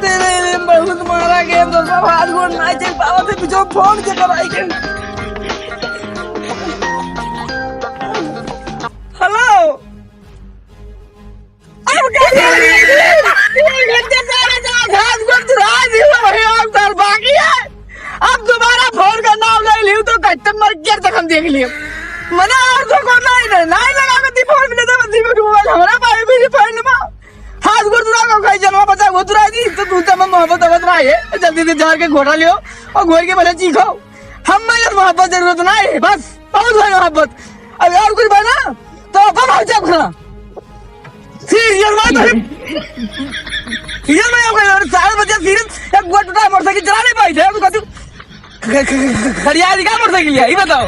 तेरे लिए बहुत मारा गया तो सब हाथ गोड़ ना चल पावा थे पीछे फोन के कराई के हेलो अब क्या कर रही है 3 घंटे से घास गोड़ चुरा दी है अब घर बाकी है अब दोबारा फोन का नाम ले लियो तो कस्टमर केयर तक हम देख लियो मना और तो को नहीं लगा के दी फोन मिले तो दी में मोबाइल हमारा भाई मेरी फोन में हाथ गोड़ चुरा को कहीं जन्म बचा वो चुरा दी तो तू तो मोहब्बत अवत रहा है जल्दी से झाड़ के घोटा लियो और घोर के भले चीखो हम में मोहब्बत जरूरत ना है बस बहुत है मोहब्बत अब और कुछ बना तो अपन हो जाओ खड़ा सीरियस बात है सीरियस में हो गया 4 बजे सीरियस एक गोट टूटा मोटरसाइकिल चला नहीं पाई थे तो कहती खड़िया दिखा मोटरसाइकिल ये बताओ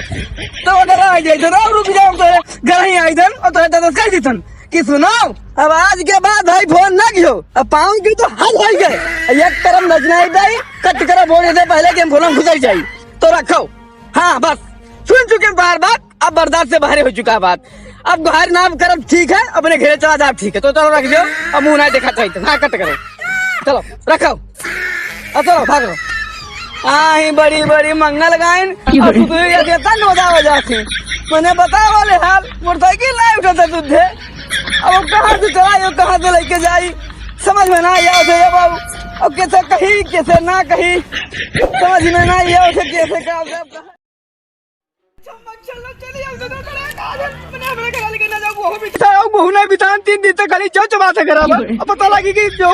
तो वो डरा आ जाए तो रुक जाओ तो घर ही आई थन और तो दादा कह दीतन कि सुनो अब आज के बाद भाई फोन ना कियो अब पाऊं की तो हाथ हो गए एक तरफ नचना ही कट करा बोलने से पहले कि हम फोन घुस जाए तो रखो हाँ बस सुन चुके बार बात अब बर्दाश्त से बाहर हो चुका बात अब बाहर नाम करब ठीक है अपने घेरे चला जाए ठीक है तो चलो रख दो अब मुंह नहीं देखा चाहिए हाँ कट करो चलो रखो चलो भाग लो हाँ बड़ी बड़ी मंगल गायन देता वजह से मैंने बताया वाले हाल मोटरसाइकिल नहीं उठाता तुझे अब कहाँ से चलाई कहाँ से लेके जाई समझ में ना आया बाबू अब कैसे कही कैसे ना कही समझ में ना आया उसे कैसे का बितान 3 दिन तक खाली चौ चबा से करा पता लगी कि जो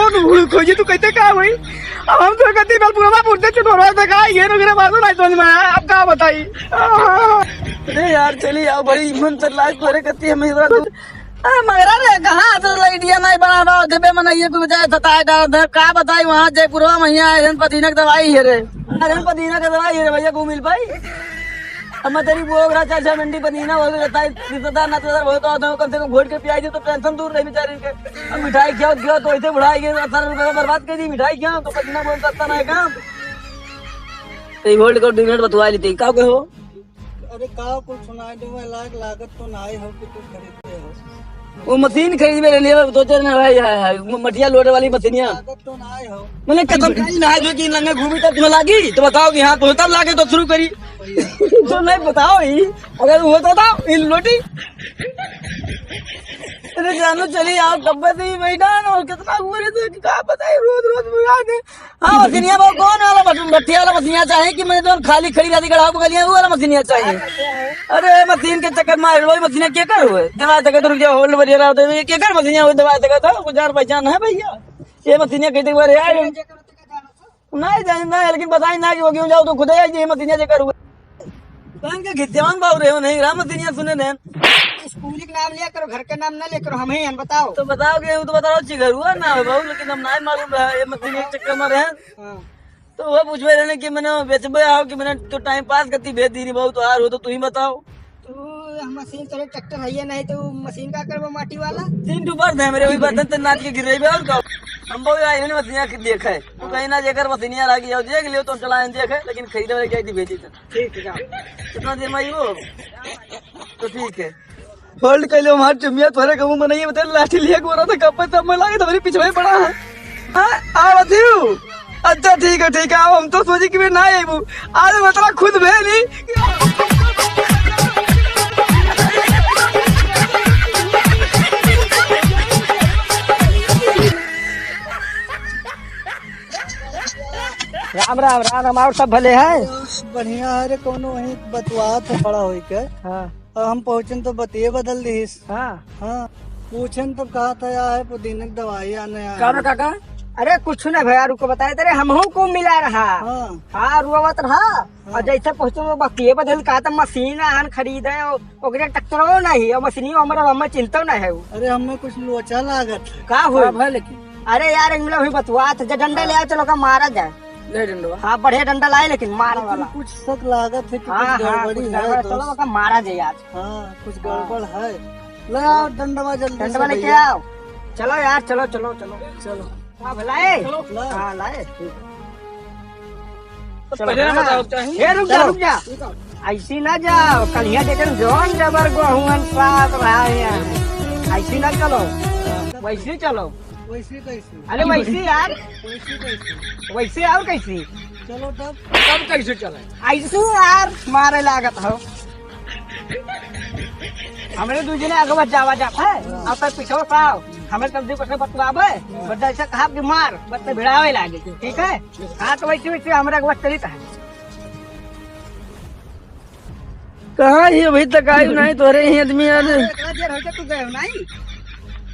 खोजी तू कहते क्या हुई अब हम तो कहते पूरा पूछते चुनौरा से कहा ये वगैरह बात नहीं समझ में आया अब क्या बताई अरे यार चलिए आओ बड़ी मन से लाइफ तोरे करती है मगर रे कहाँ तो आइडिया नहीं बना रहा जब मन ये कुछ बताया क्या बताई वहाँ जयपुर में पदीना की दवाई है रे पदीना की दवाई है भैया को मिल पाई अब मैं तेरी वो चाचा मंडी पदीना हो रहता है रिश्तेदार नातेदार बहुत होता है कम से कम घोट के पियाई दे तो टेंशन दूर रही बेचारी के अब मिठाई क्यों तो ऐसे बढ़ाई गई 18 रुपए बर्बाद कर दी मिठाई क्यों तो पदीना बोल सकता ना काम तो होल्ड कर 2 मिनट बतवा लेते का हो अरे का कुछ सुनाई दो लाख लागत तो ना हो कि तू खरीदते हो वो मशीन खरीद में लिए तो चल भाई मटिया लोटे वाली मशीनिया लागत तो ना हो मैंने कदम कहीं ना जो कि लंगे घूमी तब तुम्हें लागी तो बताओ कि हाँ तो तब लागे तो शुरू करी तो नहीं बताओ ही अगर वो तो बताओ इन लोटी अरे जानो चली आप डब्बे से ही बैठा ना और कितना हुए थे क्या बताए रोज बुलाने हाँ मशीनिया वो कौन वाला भट्टिया वाला मशीनिया चाहिए कि मैंने तो खाली खड़ी रहती गढ़ा गलियां वो वाला मशीनिया चाहिए अरे मशीन के चक्कर मार वही मशीनिया क्या कर हुए दवा तक रुक जाओ होल्ड बजे रहा होते क्या कर मशीनिया हुई दवा तक था कुछ यार पहचान है भैया ये मशीनिया कहते बार यार नहीं जानना है लेकिन बताई ना कि वो क्यों जाओ तो खुद ये मशीनिया चक्कर हुए के घित्यान बाबू रहे हो नहीं राम मशीनिया सुने नैन स्कूल के नाम लिया करो घर के नाम ना ले करो हम ही बताओ तो बताओ कि तो बताओ चिगर हुआ ना हो बाबू लेकिन हम नहीं मालूम रहा ये मशीन एक चक्कर में रहे तो वो पूछवे रहने कि मैंने बेचबे आओ कि मैंने तो टाइम पास करती भेज दी बहुत तो यार हो तो तू ही बताओ तो मशीन तेरे ट्रैक्टर है नहीं तो मशीन का करबो माटी वाला 3 डूबर थे मेरे वही बर्तन ते नाच के गिर रही और का हम बहुत आई नहीं मशीनिया देखे तो कहीं ना जेकर मशीनिया लागी जाओ देख लियो तो चलाएं देखे लेकिन खरीदे वाले क्या थी भेजी ठीक है कितना देर में वो तो ठीक है होल्ड कर लो हमारे चुमिया थोड़े कमू बनाइए बता लाठी लिए गोरा था कब तब मैं लागे तो मेरे पीछे में पड़ा है हाँ आ बतियो अच्छा ठीक है हम तो सोचे कि मैं ना आई वो आज मतलब खुद में नहीं राम राम राम हमारे सब भले है बढ़िया है रे कोनो वही बतवा तो खड़ा होई के हाँ और हम पहुंचन तो बतिये बदल दीस हाँ हाँ पूछन तो कहा था यार है पुदीना की दवाई आने कौन काका अरे कुछ ना भैया रुको बताए तेरे हम को मिला रहा हाँ रुआवत रहा और जैसे पहुंचे वो बतिये बदल कहा था मशीन आन खरीदे ओकरे टक्करो नहीं और मशीनी हमारा हमें चिंता ना है अरे हमें कुछ लोचा लागत का हुआ लेकिन अरे यार इंग्लिश भी बतवा था डंडा ले चलो का मारा जाए हाँ बढ़िया डंडा लाए लेकिन मारा वाला कुछ सक लागत है हाँ गड़बड़ी है चलो का मारा जाए यार हाँ कुछ गड़बड़ है ले आओ डंडवा जल्दी डंडवा लेके आओ चलो यार चलो चलो चलो चलो हाँ लाए हाँ लाए रुक जा ऐसी ना जाओ कलिया देकर जोन जबर को साथ रहा है ऐसी ना चलो वैसे चलो। वैसे कैसे? अरे वैसे यार, वैसे कैसे? वैसे और कैसे? चलो तब। तब कैसे चले? ऐसे यार मारे लागत हो। हमरे दूसरे आगे बच जावा जा है, अब तक पीछे पाओ हमें तब कुछ बतलावे, बट ऐसा कहा कि मार बस भिड़ावे लागे, ठीक है? हाँ तो वैसे वैसे हमारा बस चलित है। कहाँ ही अभी तक आई नहीं तोरे ही आदमी आज इतना देर हो गया तू गए हो नहीं?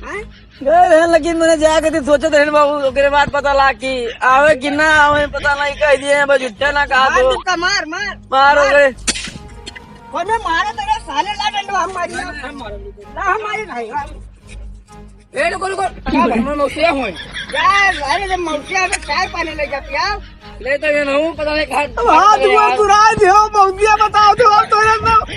हैं? गए हैं, लेकिन मैंने जाके तो सोचे थे बाबू, ओकरे बाद पता ला कि आवे कि ना आवे पता नहीं, कह दिए हैं बस झुट्ठा ना कहा मार तो तुमका, मार मार मार हो गए। कौन में मारे तेरे साले ला डंडो हमारी ना हमारी नहीं ए रुको रुको, मैं मौसिया हूँ यार। अरे जब मौसिया में चाय पानी ले जाती है ले तो ये नहीं पता नहीं कहा। हाँ तुम तुरा दो मौसिया बताओ तो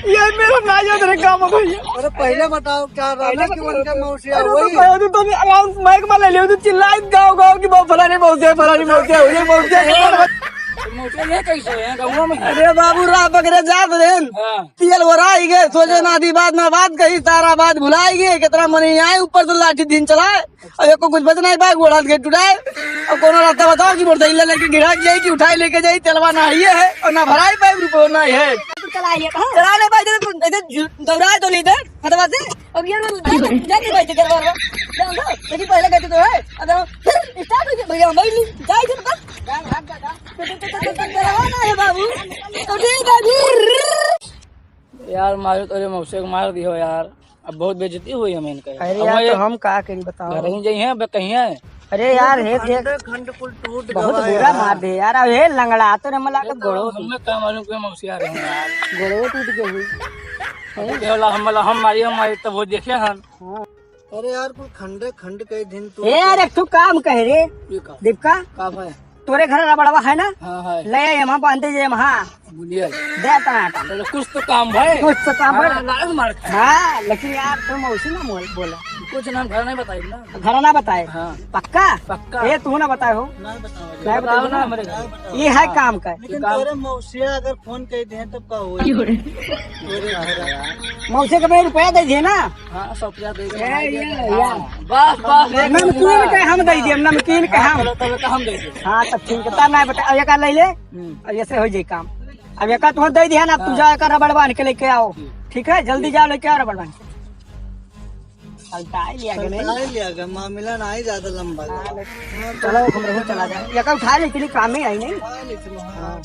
ये मेरा ना याद रहे काम भैया। अरे पहले बताओ क्या रहना कि उनका मौसिया अरे वही। तो कहो तो तुम अलाउंस माइक में ले लियो तो चिल्लाई गाँव गाँव की फलानी मौसिया हुई मौसिया। मौसिया ये कैसे है गाँव में? अरे बाबू राह पकड़े जात रेन तेल वराई गए, सोचे नादी बात ना बात कही, सारा बात भुलाई गए, कितना मनी आए ऊपर से लाठी दिन चलाए और एक को कुछ बचना ही पाए, गोड़ा गेट उठाए और कोनो रास्ता बताओ कि मोटरसाइकिल लेके गिरा जाए कि उठाई लेके जाए, चलवा ना ही है और ना भराई पाए रुपये ना है चला नहीं पाए, दौड़ाए तो नहीं थे खतवा से अब ये नहीं पाए करवा लेकिन पहले कहते तो है स्टार्ट हो गया भैया भाई जाए है बाबू यार मारो तो मौसे को मार दियो यार, अब बहुत बेइज्जती हुई हमें इनका। अरे यार तो हम का करी बताओ। कहीं जाइए हैं कहीं है। अरे यार हे देख खंड कुल टूट बहुत गया बुरा मार दे यार, अब हे लंगड़ा तो रे मला के गोड़ो हमें क्या मालूम कि मौसिया रहे हैं यार। गोड़ो टूट के हुई। हम मारी तब वो देखे हम। अरे यार कुल खंड खंड कई दिन तू ए यार एक तो काम कह रे दीपका, है तोरे घर रबड़वा है ना, हाँ है ले यहाँ बांधते जे वहाँ बोलिए दे टमाटर चलो कुछ तो काम भाई, कुछ तो काम है। लाल मार हाँ लेकिन यार तुम उसी ना बोला कुछ नाम घर नहीं बताइए ना। घर ना बताए हाँ पक्का पक्का ये तू ना बताए हो नहीं बताओ। नहीं बताओ ना ना हमारे घर। ये है काम का। लेकिन तेरे मौसिया अगर फोन कर दे तब का हुआ? मौसे के रुपया दे दिए ना, हाँ 100 दे बस बस नमकीन के हम दे दिए, नमकीन के हम। हम देंगे। हाँ तब ठीक है, तब नहीं बता अब एक ले ले और ऐसे हो जाए काम। अब एक तुम्हें दे दिया ना, तू जाओ एक रबड़ बांध के लेके आओ, ठीक है? जल्दी जाओ लेके आओ रबड़ बांध के। लिया गया मामला ना ही ज्यादा लंबा। चलो हम चला जाए, एक उठा लेकिन काम ही आई नहीं। हाँ,